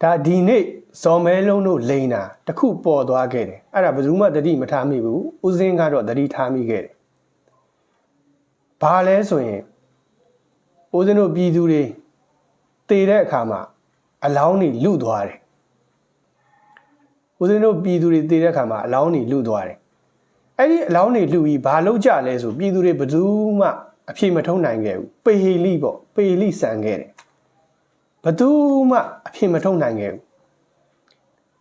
ဒါဒီနေ့ဇော်မဲလုံးတို့လိန်တာတခုပေါ်သွားခဲ့တယ်အဲ့ဒါဘယ်သူမှတတိမထားမိဘူးဦးစင်းကတော့တတိထားမိခဲ့တယ်ဘာလဲဆိုရင်ဦးစင်းတို့ပြည်သူတွေတည်တဲ့အခါမှာအလောင်းတွေလူသွားတယ်ဦးစင်းတို့ပြည်သူတွေတည်တဲ့အခါမှာအလောင်းတွေလူသွားတယ်အဲ့ဒီအလောင်းတွေလူပြီးဘာလုပ်ကြလဲဆိုပြည်သူတွေဘယ်သူမှအဖြေမထုံးနိုင်ခဲ့ဘူးပေဟီလိပေါ့ပေဟီလိဆန်ခဲ့တယ်ဘယ်သူမှအဖြေမထုံးနိုင်ခဲ့ဘူး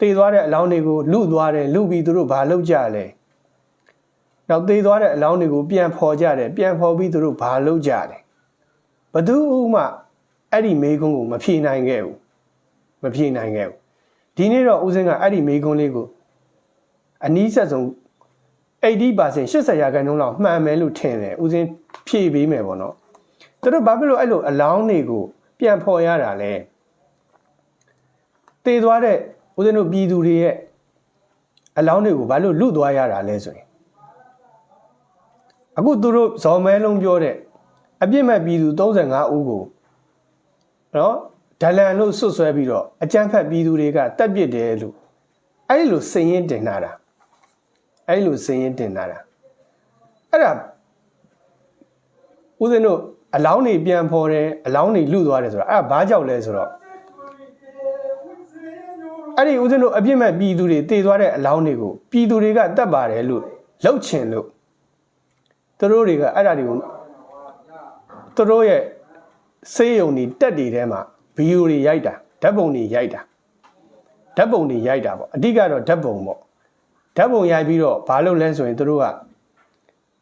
တည်သွားတဲ့အလောင်းတွေကိုလူသွားတယ်လူပြီးသူတို့ဘာလုပ်ကြလဲနောက်တည်သွားတဲ့အလောင်းတွေကိုပြန်ဖော်ကြတယ်ပြန်ဖော်ပြီးသူတို့ဘာလုပ်ကြလဲဘယ်သူမှအဲ့ဒီမေးခွန်းကိုမဖြေနိုင်ခဲ့ဘူးမဖြေနိုင်ခဲ့ဘူးဒီနေ့တော့ဦးစင်းကအဲ့ဒီမေးခွန်းလေးကိုအနည်းဆက်ဆုံး 80% 80% လောက်မှန်မယ်လို့ထင်တယ်ဦးစင်းဖြည့်ပေးမယ်ပေါ့နော်သူတို့ဘာဖြစ်လို့အဲ့လိုအလောင်းတွေကိုပြန်ဖော်ရတာလဲတည်သွားတဲ့ဦးဇင်းတို့ပြည်သူတွေရဲ့အလောင်းတွေကိုဘာလို့လွတ်သွားရတာလဲဆိုရင်အခုသူတို့ဇော်မဲလုံးပြောတဲ့အပြစ်မဲ့ပြည်သူ35ဦးကိုနော်ဒလန်လို့ဆွဆွဲပြီးတော့အကြမ်းဖက်ပြည်သူတွေကတပ်ပစ်တယ်လို့အဲ့လိုစည်ရင်တင်လာတာအဲ့လိုစည်ရင်တင်လာတာအဲ့ဒါဦးဇင်းတို့အလောင်းတွေပြန်ဖော်တယ်အလောင်းတွေလွတ်သွားတယ်ဆိုတော့အဲ့ဒါဘာကြောက်လဲဆိုတော့အဲ့ဒီဦးဇင်းတို့အပြစ်မဲ့ပြည်သူတွေတည်သွားတဲ့အလောင်းတွေကိုပြည်သူတွေကတတ်ပါတယ်လို့လှုပ်ချင်လို့သူတို့တွေကအဲ့ဒါတွေကိုသူတို့ရဲ့စေးရုံတွေတက်တွေထဲမှာဗီဒီယိုတွေရိုက်တာဓာတ်ပုံတွေရိုက်တာဓာတ်ပုံတွေရိုက်တာပေါ့အဓိကတော့ဓာတ်ပုံပေါ့ဓာတ်ပုံရိုက်ပြီးတော့ဘာလုပ်လဲဆိုရင်သူတို့က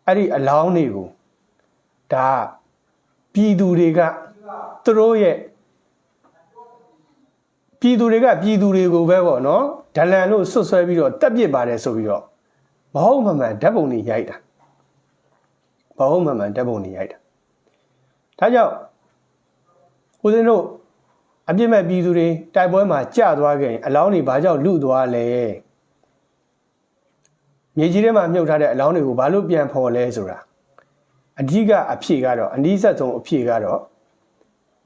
အဲ့ဒီအလောင်းတွေကိုဒါပြည်သူတွေကသူတို့ရဲ့ပြည်သူတွေကပြည်သူတွေကိုပဲပေါ့နော်ဒလန်လို့ဆွဆွဲပြီးတော့တက်ပစ်ပါတယ်ဆိုပြီးတော့မဟုတ်မှန်မှန်ဓာတ်ပုံတွေရိုက်တာမဟုတ်မှန်မှန်ဓာတ်ပုံတွေရိုက်တာဒါကြောင့်ဦးဇင်းတို့အပြစ်မဲ့ပြည်သူတွေတိုက်ပွဲမှာကြာသွားခဲ့ရင်အလောင်းတွေဘာကြောင့်လူသွားလဲမြေကြီးထဲမှာမြုပ်ထားတဲ့အလောင်းတွေကိုဘာလို့ပြန်ဖော်လဲဆိုတာအဓိကအဖြေကတော့အနည်းဆက်ဆုံးအဖြေကတော့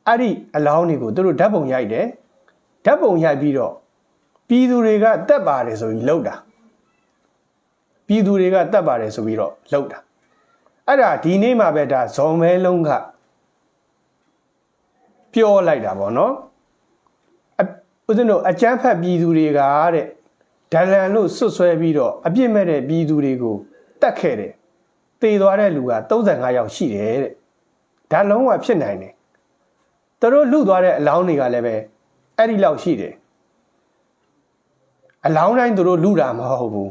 အဲ့ဒီအလောင်းတွေကိုသူတို့ဓာတ်ပုံရိုက်တယ်ဓာတ်ပုံရိုက်ပြီးတော့ပြည်သူတွေကတက်ပါတယ်ဆိုပြီးလှုပ်တာပြည်သူတွေကတက်ပါတယ်ဆိုပြီးတော့လှုပ်တာအဲ့ဒါဒီနေ့မှပဲဒါဇော်မဲလုံးကပြောလိုက်တာပေါ့နော်ဦးဇင်းတို့အကြမ်းဖက်ပြည်သူတွေကတဲ့ဒလန်လို့ဆွဆွဲပြီးတော့အပြစ်မဲ့တဲ့ပြည်သူတွေကိုတတ်ခဲ့တယ်တည်သွားတဲ့လူက35ယောက်ရှိတယ်တဲ့ဒါလုံးဝဖြစ်နိုင်တယ်သူတို့လူသွားတဲ့အလောင်းတွေကလည်းပဲအဲ့ဒီလောက်ရှိတယ်အလောင်းတိုင်းသူတို့လူတာမဟုတ်ဘူး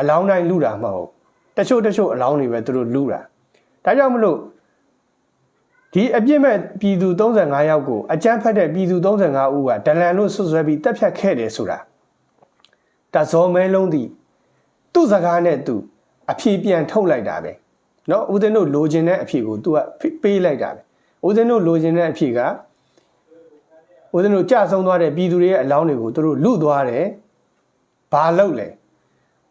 အလောင်းတိုင်းလူတာမဟုတ်တချို့အလောင်းတွေပဲသူတို့လူတာဒါကြောင့်မလို့ဒီအပြစ်မဲ့ပြည်သူ35ယောက်ကိုအကြမ်းဖက်တဲ့ပြည်သူ35ဦးကဒလန်လို့ဆွဆွဲပြီးတပ်ဖြတ်ခဲ့တယ်ဆိုတာဒါဇော်မဲလုံးသည်သူ့စကားနဲ့သူအဖြေပြန်ထုတ်လိုက်တာပဲเนาะဦးဇင်းတို့လိုချင်တဲ့အဖြေကို तू ကပေးလိုက်တာပဲဦးဇင်းတို့လိုချင်တဲ့အဖြေကဦးဇင်းတို့ကြဆုံးသွားတဲ့ပြည်သူတွေရဲ့အလောင်းတွေကိုသူတို့လူသွားတယ်ဘာလုပ်လဲ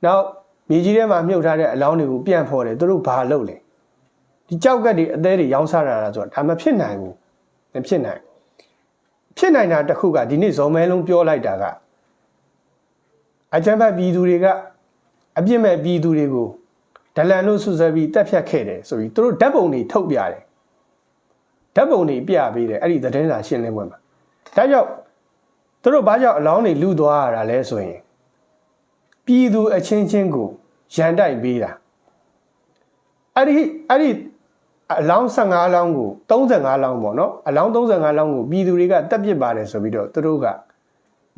နောက်မြေကြီးထဲမှာမြုပ်ထားတဲ့အလောင်းတွေကိုပြန်ဖော်တယ်သူတို့ဘာလုပ်လဲဒီကြောက်ကက်တွေအသေးတွေရောင်းစားတာဆိုတာဒါမဖြစ်နိုင်ဘူးမဖြစ်နိုင်ဖြစ်နိုင်တာတစ်ခုကဒီနေ့ဇော်မဲလုံးပြောလိုက်တာကအကြမ်းဖက်ပြည်သူတွေကအပြစ်မဲ့ပြည်သူတွေကိုဒလန်လို့ဆွဆွဲပြီးတက်ဖြတ်ခဲ့တယ်ဆိုပြီးသူတို့ဓာတ်ပုံတွေထုတ်ပြတယ်ဓာတ်ပုံတွေပြပေးတယ်အဲ့ဒီသတင်းစာရှင်းလင်းပွဲမှာဒါကြောင့်သူတို့ဘာကြောင့်အလောင်းတွေလူသွားရတာလဲဆိုရင်ပြည်သူအချင်းချင်းကိုရန်တိုက်ပေးတာအဲ့ဒီအလောင်း15လောင်းကို35လောင်းပေါ့နော်အလောင်း35လောင်းကိုပြည်သူတွေကတက်ပစ်ပါတယ်ဆိုပြီးတော့သူတို့က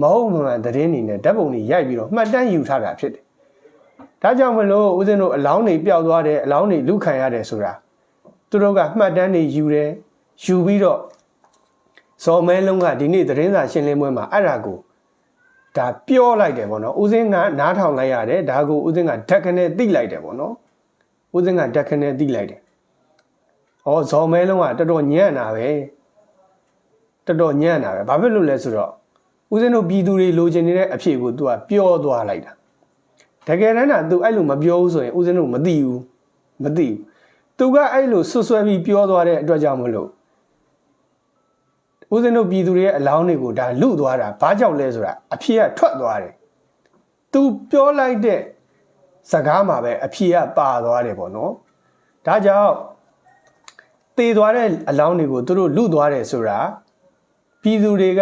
မဟုတ်မှန်သတင်းတွေနဲ့ဓာတ်ပုံတွေရိုက်ပြီးတော့မှတ်တမ်းယူထားတာဖြစ်တယ်ဒါကြောင့်မလို့ဦးဇင်းတို့အလောင်းတွေပျောက်သွားတယ်အလောင်းတွေလူခံရတယ်ဆိုတာသူတို့ကမှတ်တမ်းတွေယူတယ်ယူပြီးတော့ဇော်မဲလုံးကဒီနေ့သတင်းစာရှင်းလင်းပွဲမှာအဲ့ဒါကိုဒါပြောလိုက်တယ်ပေါ့နော်ဦးစင်းကနားထောင်လိုက်ရတယ်ဒါကိုဦးစင်းကဓာတ်ခနဲ့သိလိုက်တယ်ပေါ့နော်ဦးစင်းကဓာတ်ခနဲ့သိလိုက်တယ်ဩဇော်မဲလုံးကတော်တော်ညံ့တာပဲတော်တော်ညံ့တာပဲဘာဖြစ်လို့လဲဆိုတော့ဦးစင်းတို့ပြည်သူတွေလိုချင်နေတဲ့အဖြေကို तू ကပြောသွားလိုက်တာတကယ်တမ်းက तू အဲ့လိုမပြောဘူးဆိုရင်ဦးစင်းတို့မသိဘူး तू ကအဲ့လိုဆွဆွဲပြီးပြောသွားတဲ့အတွက်ကြောင့်မလို့ ဦးဇင်းတို့ပြည်သူတွေရဲ့အလောင်းတွေကိုဒါလူသွားတာဘာကြောက်လဲဆိုတာအဖြေကထွက်သွားတယ်သူပြောလိုက်တဲ့စကားမှာပဲအဖြေကပါသွားတယ်ပေါ့နော်ဒါကြောင့်သေသွားတဲ့အလောင်းတွေကိုသူတို့လူသွားတယ်ဆိုတာပြည်သူတွေက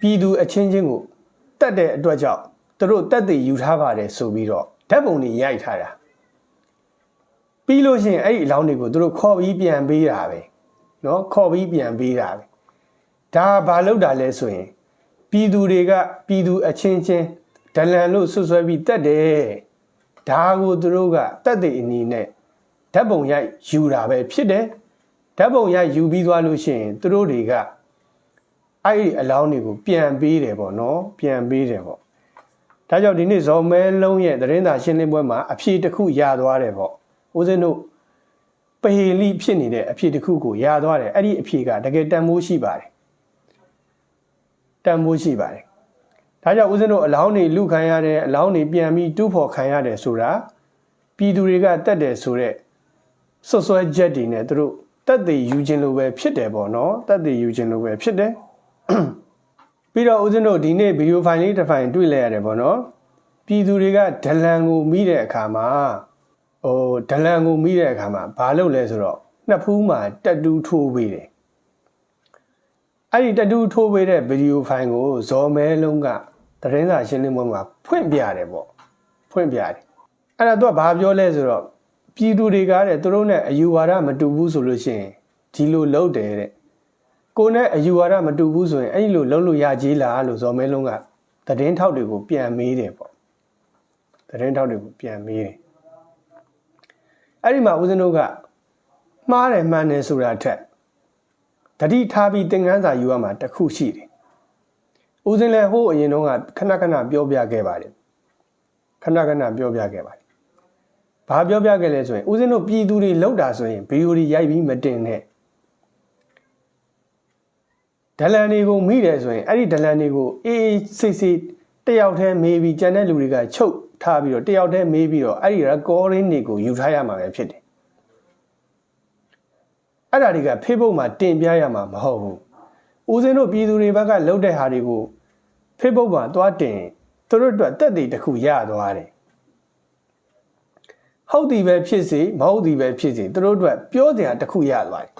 ပြည်သူအချင်းချင်းကိုတတ်တဲ့အတွက်ကြောင့်သူတို့တက်တည်ယူထားပါတယ်ဆိုပြီးတော့ဓာတ်ပုံတွေရိုက်ထားတာပြီးလို့ရှိရင်အဲ့ဒီအလောင်းတွေကိုသူတို့ခေါ်ပြီးပြန်ပေးတာပဲနော်ခေါ်ပြီးပြန်ပေးတာပဲဒါဘာလို့တာလဲဆိုရင်ပြည်သူတွေကပြည်သူအချင်းချင်းဒလန်လို့ဆွဆွဲပြီးတက်တယ်ဒါကိုသူတို့ကတက်တဲ့အနည်းနဲ့ဓာတ်ပုံရိုက်ယူတာပဲဖြစ်တယ်ဓာတ်ပုံရိုက်ယူပြီးသွားလို့ရှိရင်သူတို့တွေကအဲ့ဒီအလောင်းတွေကိုပြန်ပေးတယ်ပေါ့နော်ပြန်ပေးတယ်ပေါ့ဒါကြောင့်ဒီနေ့ဇော်မဲလုံးရဲ့သတင်းစာရှင်းလင်းပွဲမှာအဖြေတစ်ခုရသွားတယ်ပေါ့ဦးဇင်းတို့ပဟေလိဖြစ်နေတဲ့အဖြေတစ်ခုကိုရသွားတယ်အဲ့ဒီအဖြေကတကယ်တန်ဖိုးရှိပါတယ်တန်ဖိုးရှိပါတယ်ဒါကြောင့်ဦးဇင်းတို့အလောင်းတွေလူခံရတယ်အလောင်းတွေပြန်ပြီးတူးဖော်ခံရတယ်ဆိုတာပြည်သူတွေကတက်တယ်ဆိုတဲ့ဆွဆွဲချက်တွေနဲ့သူတို့တက်တည်ယူခြင်းလိုပဲဖြစ်တယ်ပေါ့နော်တက်တည်ယူခြင်းလိုပဲဖြစ်တယ်ပြီးတော့ဦးဇင်းတို့ဒီနေ့ဗီဒီယိုဖိုင်လေးတစ်ဖိုင်တွေ့လဲရတယ်ပေါ့နော်ပြည်သူတွေကဒလန်ကိုမိတဲ့အခါမှာဒလန်ကိုမိတဲ့အခါမှာဘာလုပ်လဲဆိုတော့နှစ်ဖူးမှာတက်တူးထိုးပေးတယ်အဲ့ဒီတက်တူးထိုးပေးတဲ့ဗီဒီယိုဖိုင်ကိုဇော်မဲလုံးကသတင်းစာရှင်းလင်းပွဲမှာဖွင့်ပြတယ်ပေါ့ဖွင့်ပြတယ်အဲ့ဒါသူကဘာပြောလဲဆိုတော့ပြည်သူတွေကတဲ့သူတို့နဲ့အယူဝါဒမတူဘူးဆိုလို့ရှိရင်ဒီလိုလုပ်တယ်တဲ့ကိုနဲ့အယူဝါဒမတူဘူးဆိုရင်အဲ့ဒီလိုလုပ်လို့ရကြီးလားလို့ဇော်မဲလုံးကသတင်းထောက်တွေကိုပြန်မေးတယ်ပေါ့သတင်းထောက်တွေကိုပြန်မေးတယ်အဲ့ဒီမှာဦးဇင်းတို့ကမှားတယ်မှန်တယ်ဆိုတာထက်တတိထားပြီးသင်ခန်းစာယူရမှာတစ်ခုရှိတယ်ဦးဇင်းလည်းဟိုးအရင်တုန်းကခဏခဏပြောပြခဲ့ပါတယ်ခဏခဏပြောပြခဲ့ပါတယ်ဘာပြောပြခဲ့လဲဆိုရင်ဦးဇင်းတို့ပြည်သူတွေလောက်တာဆိုရင်ဗီဒီယိုတွေရိုက်ပြီးမတင်နဲ့ဒလန်တွေကိုမိတယ်ဆိုရင်အဲ့ဒီဒလန်တွေကိုအေးစိတ်စိတ်တယောက်တည်းမေးပြီးကျန်တဲ့လူတွေကချုပ်ထားပြီးတော့တယောက်တည်းမေးပြီးတော့အဲ့ဒီ recording တွေကိုယူထားရမှာပဲဖြစ်တယ်အဲ့ဒါတွေက Facebook မှာတင်ပြရမှာမဟုတ်ဘူးဦးဇင်းတို့ပြည်သူတွေဘက်ကလှုပ်တဲ့ဟာတွေကို Facebook မှာတွားတင်သူတို့အတွက်တက်တည်တစ်ခုရသွားတယ်ဟုတ်သည်ပဲဖြစ်စေမဟုတ်သည်ပဲဖြစ်စေသူတို့အတွက်ပြောစရာတစ်ခုရသွားတယ်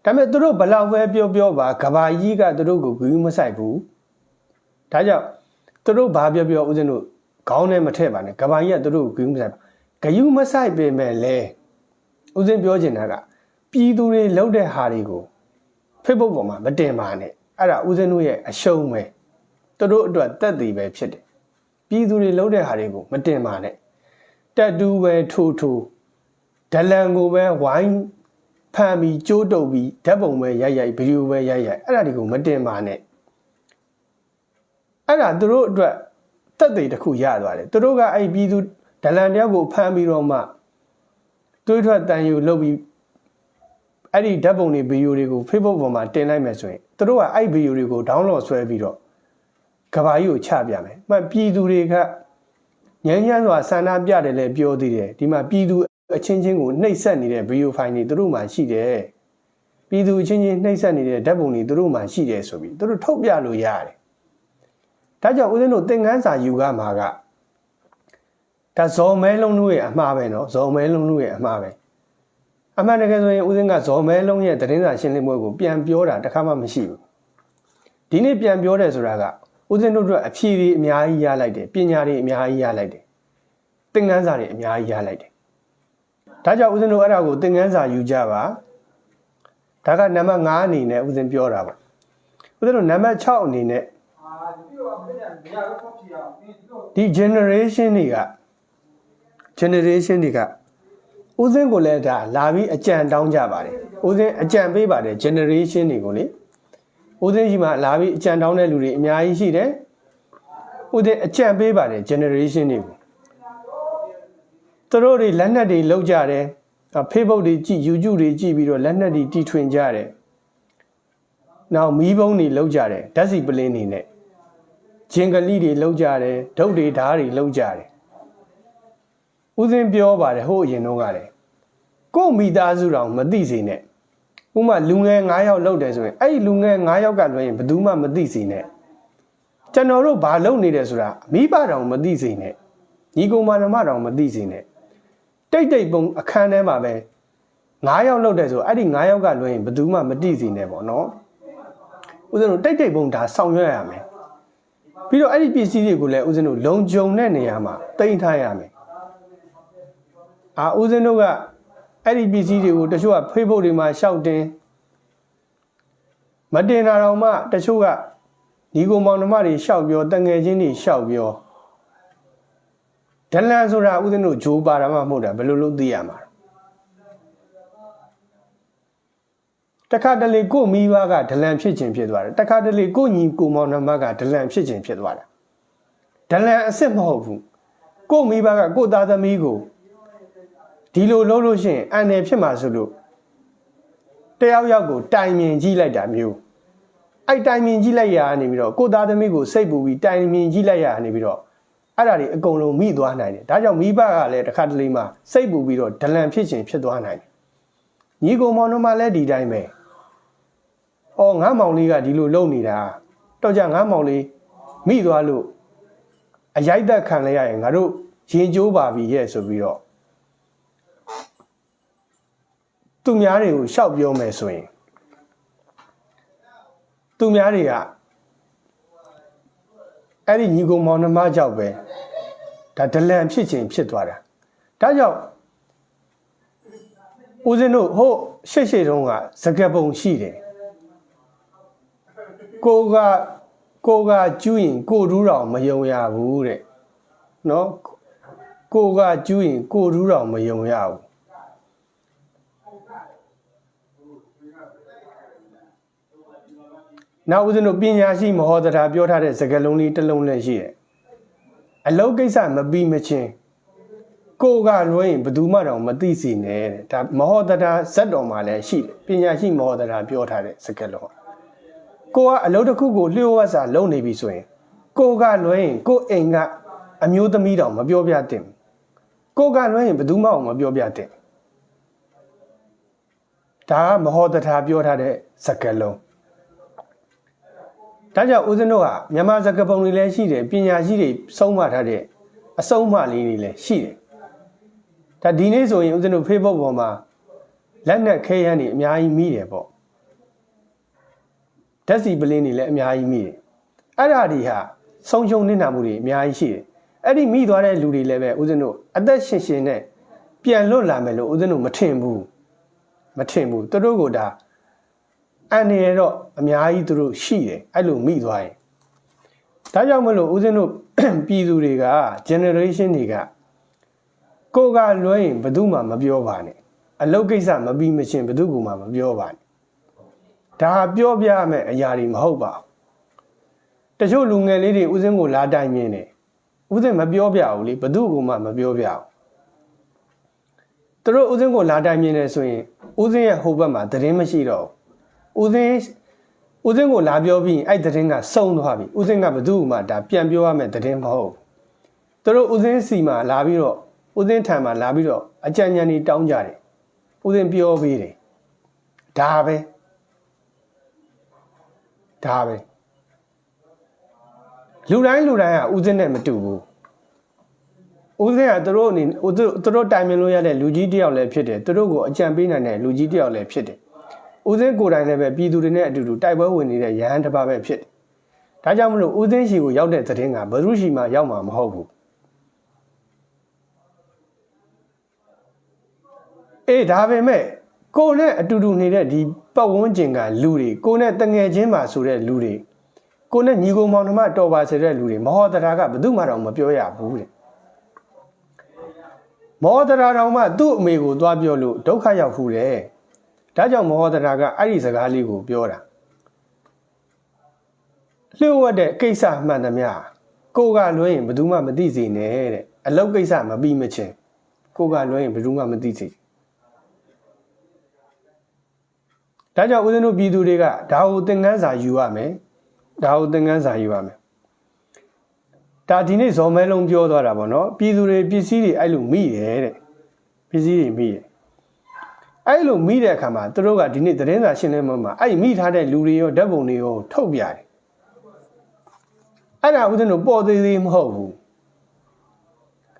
ဒါပေမဲ့သူတို့ဘလောက်ပဲပြောပါကဘာကြီးကသူတို့ကိုဂူးမဆိုင်ဘူးဒါကြောင့်သူတို့ဘာပြောဦးဇင်းတို့ခေါင်းနဲ့မထည့်ပါနဲ့ကဘာကြီးကသူတို့ကိုဂူးမဆိုင်ဂယူးမဆိုင်ပေမဲ့လဲဦးဇင်းပြောချင်တာကပြည်သူတွေလှုပ်တဲ့ဟာတွေကို Facebook ပေါ်မှာမတင်ပါနဲ့အဲ့ဒါဦးဇင်းတို့ရဲ့အရှုံးပဲသူတို့အတွက်တက်တည်ပဲဖြစ်တယ်ပြည်သူတွေလှုပ်တဲ့ဟာတွေကိုမတင်ပါနဲ့တက်တူးပဲထိုးဒလန်ကိုပဲဝိုင်းဖမ်းပြီးကြိုးတုပ်ပြီးဓာတ်ပုံပဲရိုက်ဗီဒီယိုပဲရိုက်အဲ့ဒါတွေကိုမတင်ပါနဲ့အဲ့ဒါသူတို့အတွက်တက်တည်တစ်ခုရသွားတယ်သူတို့ကအဲ့ပြည်သူဒလန်တယောက်ကိုဖမ်းပြီးတော့မှတွေးထွက်တန်ယူလုပ်ပြီးအဲ့ဒီဓာတ်ပုံတွေဗီဒီယိုတွေကို Facebook ပေါ်မှာတင်လိုက်မယ်ဆိုရင်သူတို့ကအဲ့ဗီဒီယိုတွေကို download ဆွဲပြီးတော့ကဘာကြီးကိုချပြမယ်။မှပြည်သူတွေကညဉ့်ညမ်းစွာဆန္ဒပြတယ်လည်းပြောသေးတယ်ဒီမှာပြည်သူအချင်းချင်းကိုနှိပ်စက်နေတဲ့ဗီဒီယိုဖိုင်တွေသူတို့မှရှိတယ်။ပြည်သူအချင်းချင်းနှိပ်စက်နေတဲ့ဓာတ်ပုံတွေသူတို့မှရှိတယ်ဆိုပြီးသူတို့ထုတ်ပြလို့ရတယ်။ဒါကြောင့်ဦးဇင်းတို့သင်ခန်းစာယူကမှာကဒါဇော်မဲလုံးတို့ရဲ့အမှားပဲနော်ဇော်မဲလုံးတို့ရဲ့အမှားပဲ။အမှန်တကယ်ဆိုရင်ဦးဇင်းကဇော်မဲလုံးရဲ့သတင်းစာရှင်းလင်းပွဲကိုပြန်ပြောတာတစ်ခါမှမရှိဘူး။ဒီနေ့ပြန်ပြောတယ်ဆိုတာကဦးဇင်းတို့အတွက်အဖြေတွေအများကြီးရလိုက်တယ်ပညာတွေအများကြီးရလိုက်တယ်သင်ခန်းစာတွေအများကြီးရလိုက်တယ်ဒါကြောင့်ဦးဇင်းတို့အဲ့ဒါကိုသင်ခန်းစာယူကြပါဒါကနံပါတ်5အနေနဲ့ဦးဇင်းပြောတာပါဦးဇင်းတို့နံပါတ်6အနေနဲ့ဒီ generation တွေကဦးဇင်းကိုလည်းဒါလာပြီးအကြံတောင်းကြပါတယ်ဦးဇင်းအကြံပေးပါတယ် generation တွေကိုလေဦးဇင်းကြီးမှာလာပြီးအကြံတောင်းတဲ့လူတွေအများကြီးရှိတယ်ဦးဇင်းအကြံပေးပါတယ် generation တွေကိုသူတို့တွေလက်နက်တွေလောက်ကြတယ် Facebook တွေကြည့် YouTube တွေကြည့်ပြီးတော့လက်နက်တွေတီထွင်ကြတယ်နောက်မီးပုံးတွေလောက်ကြတယ်ဓာတ်ဆီပလင်းတွေနဲ့ဂျင်ကလီတွေလောက်ကြတယ်ဒုတ်တွေဓာတ်တွေလောက်ကြတယ်ဦးဇင်းပြောပါတယ်ဟိုအရင်တော့ကလည်းကို့မိသားစုတော်မသိစေနဲ့ ဥမာလူငယ်9ယောက်လောက်တယ်ဆိုရင်အဲ့ဒီလူငယ်9ယောက်ကလွှဲရင်ဘယ်သူမှမသိစေနဲ့ကျွန်တော်တို့ဘာလုပ်နေတယ်ဆိုတာမိဘတောင်မသိစေနဲ့ညီကောင်မနှမတောင်မသိစေနဲ့တိတ်တိတ်ပုံအခန်းထဲမှာပဲ9ယောက်လောက်တယ်ဆိုအဲ့ဒီ9ယောက်ကလွှဲရင်ဘယ်သူမှမသိစေနဲ့ပေါ့နော်ဦးဇင်းတို့တိတ်တိတ်ပုံဒါဆောင်ရွက်ရမယ်ပြီးတော့အဲ့ဒီပစ္စည်းတွေကိုလည်းဦးဇင်းတို့လုံခြုံတဲ့နေရာမှာတင်ထားရမယ်ဦးဇင်းတို့ကအဲ့ဒီပစ္စည်းတွေကိုတချို့က Facebook တွေမှာရှောက်တင်မတင်တာတော့မှတချို့ကဒီကောင်မောင်နှမတွေရှောက်ပြောတငယ်ချင်းတွေရှောက်ပြောဒလန်ဆိုတာဦးဇင်းတို့ဂျိုးပါတာမှမဟုတ်တာဘယ်လိုလုပ်သိရမှာတခါတလေကိုမိဘကဒလန်ဖြစ်ခြင်းဖြစ်သွားတယ်တခါတလေကိုညီကိုမောင်နှမကဒလန်ဖြစ်ခြင်းဖြစ်သွားတာဒလန်အစ်စ်မဟုတ်ဘူးကိုမိဘကကိုသားသမီးကိုဒီလိုလုပ်လို့ရှိရင်အန်တယ်ဖြစ်မှာဆိုလို့တယောက်ယောက်ကိုတိုင်မြင်ကြည့်လိုက်တာမျိုးအဲ့တိုင်မြင်ကြည့်လိုက်ရကနေပြီးတော့ကိုသားသမီးကိုစိတ်ပူပြီးတိုင်မြင်ကြည့်လိုက်ရကနေပြီးတော့အဲ့ဒါတွေအကုန်လုံးမိသွားနိုင်တယ်ဒါကြောင့်မိဘကလည်းတစ်ခါတလေမှစိတ်ပူပြီးတော့ဒလန်ဖြစ်ခြင်းဖြစ်သွားနိုင်တယ်ညီကောင်မောင်တို့မှလည်းဒီတိုင်းပဲငါမောင်လေးကဒီလိုလုပ်နေတာတော့ကြငါမောင်လေးမိသွားလို့အရိုက်သက်ခံလိုက်ရရင်ငါတို့ရင်ကျိုးပါပြီရဲ့ဆိုပြီးတော့သူများတွေကိုရှောက်ပြောမယ်ဆိုရင်သူများတွေကအဲ့ဒီညီကောင်မောင်နှမကြောက်ပဲဒါဒလန်ဖြစ်ခြင်းဖြစ်သွားတာဒါကြောင့်ဦးဇင်းတို့ဟိုရှေ့တုန်းကစကားပုံရှိတယ်ကိုကကျူးရင်ကိုဒူးတော်မယုံရဘူးတဲ့နော်ကိုကကျူးရင်ကိုဒူးတော်မယုံရဘူးနောက်ဦးဇင်းတို့ပညာရှိမဟောတရားပြောထားတဲ့စကားလုံးလေးတစ်လုံးလည်းရှိတယ်အလုပ်ကိစ္စမပြီးမချင်းကိုကလွှဲရင်ဘယ်သူမှတော့မသိစီနဲ့တဲ့ဒါမဟောတရားဇက်တော်မှာလည်းရှိတယ်ပညာရှိမဟောတရားပြောထားတဲ့စကားလုံးကိုကအလုပ်တစ်ခုကိုလျှို့ဝှက်စာလုပ်နေပြီဆိုရင်ကိုကလွှဲရင်ကိုအိမ်ကအမျိုးသမီးတော်မပြောပြသင့်ကိုကလွှဲရင်ဘယ်သူမှမပြောပြသင့်ဒါကမဟောတရားပြောထားတဲ့စကားလုံးဒါကြောင့်ဦးဇင်းတို့ကမြန်မာစကားပုံတွေလည်းရှိတယ်ပညာရှိတွေဆုံးမထားတဲ့အဆုံးအမလေးတွေလည်းရှိတယ်ဒါဒီနေ့ဆိုရင်ဦးဇင်းတို့ Facebook ပေါ်မှာလက်နက်ခဲယမ်းတွေအများကြီးမိတယ်ပေါ့ဓာတ်စီပလင်းတွေလည်းအများကြီးမိတယ်အဲ့ဒါတွေဟာဆုံးရှုံးနေတာမှုတွေအများကြီးရှိတယ်အဲ့ဒီမိသွားတဲ့လူတွေလည်းပဲဦးဇင်းတို့အသက်ရှင်ရှင်နဲ့ပြန်လွတ်လာမယ်လို့ဦးဇင်းတို့မထင်ဘူးသူတို့ကဒါအန်ရတော့အများကြီးသူတို့ရှိတယ်အဲ့လိုမိသွားရင်ဒါကြောင့်မလို့ဦးဇင်းတို့ပြည်သူတွေက generation တွေကကိုကလွှဲရင်ဘယ်သူမှမပြောပါနဲ့အလုပ်ကိစ္စမပြီးမချင်းဘယ်သူကမှမပြောပါနဲ့ဒါပြောပြမယ်အရာတွေမဟုတ်ပါဘူးတချို့လူငယ်လေးတွေဦးဇင်းကိုလာတိုင်မြင်တယ်ဦးဇင်းမပြောပြဘူးလေဘယ်သူကမှမပြောပြဘူးသူတို့ဦးဇင်းကိုလာတိုင်မြင်တယ်ဆိုရင်ဦးဇင်းရဲ့ဟိုဘက်မှာသတင်းမရှိတော့ဘူးဦးဇင်းကိုလာပြောပြီးအဲ့သတင်းကစုံသွားပြီဦးဇင်းကဘယ်သူမှဒါပြန်ပြောရမယ်သတင်းမဟုတ်သူတို့ဦးဇင်းစီမှာလာပြီးတော့ဦးဇင်းထံမှာလာပြီးတော့အကြံဉာဏ်တွေတောင်းကြတယ်ဦးဇင်းပြောပေးတယ်ဒါပဲလူတိုင်းကဦးဇင်းနဲ့မတူဘူးဦးဇင်းကသူတို့တိုင်ပင်လို့ရတဲ့လူကြီးတယောက်လည်းဖြစ်တယ်သူတို့ကိုအကြံပေးနိုင်တဲ့လူကြီးတယောက်လည်းဖြစ်တယ်ဦးဇင်းကိုယ်တိုင်လည်းပဲပြည်သူတွေနဲ့အတူတူတိုက်ပွဲဝင်နေတဲ့ရဟန်းတစ်ပါးပဲဖြစ်တယ်ဒါကြောင့်မလို့ဦးဇင်းရှိကိုရောက်တဲ့သတင်းကဘယ်သူရှိမှရောက်မှာမဟုတ်ဘူးဒါပေမဲ့ကိုယ်နဲ့အတူတူနေတဲ့ဒီပတ်ဝန်းကျင်ကလူတွေကိုယ်နဲ့တငယ်ချင်းပါဆိုတဲ့လူတွေကိုယ်နဲ့ညီကောင်မောင်နှမတော်ပါဆိုတဲ့လူတွေမဟောတရားကဘယ်သူမှတော့မပြောရဘူးတဲ့မဟောတရားတော်မှသူ့အမေကိုသွားပြောလို့ဒုက္ခရောက်ဖူးတယ်ဒါကြောင့်မဟောတရားကအဲ့ဒီစကားလေးကိုပြောတာလျှို့ဝှက်တဲ့ကိစ္စမှန်သမျှကိုကလွှဲရင်ဘယ်သူမှမသိစေနဲ့တဲ့အလုပ်ကိစ္စမပြီးမချင်းကိုကလွှဲရင်ဘယ်သူမှမသိစေဒါကြောင့်ဦးဇင်းတို့ပြည်သူတွေကဒါကိုသင်ခန်းစာယူရမယ်ဒါဒီနေ့ဇော်မဲလုံးပြောသွားတာပေါ့နော်ပြည်သူတွေပစ္စည်းတွေအဲ့လိုမိတယ်တဲ့ပစ္စည်းတွေမိတယ် အဲ့လိုမိတဲ့အခါမှာသူတို့ကဒီနေ့သတင်းစာရှင်းလင်းပွဲမှာအဲ့မိထားတဲ့လူတွေရောဓာတ်ပုံတွေရောထုတ်ပြတယ်အဲ့ဒါဦးဇင်းတို့ပေါ်သေးသေးမဟုတ်ဘူး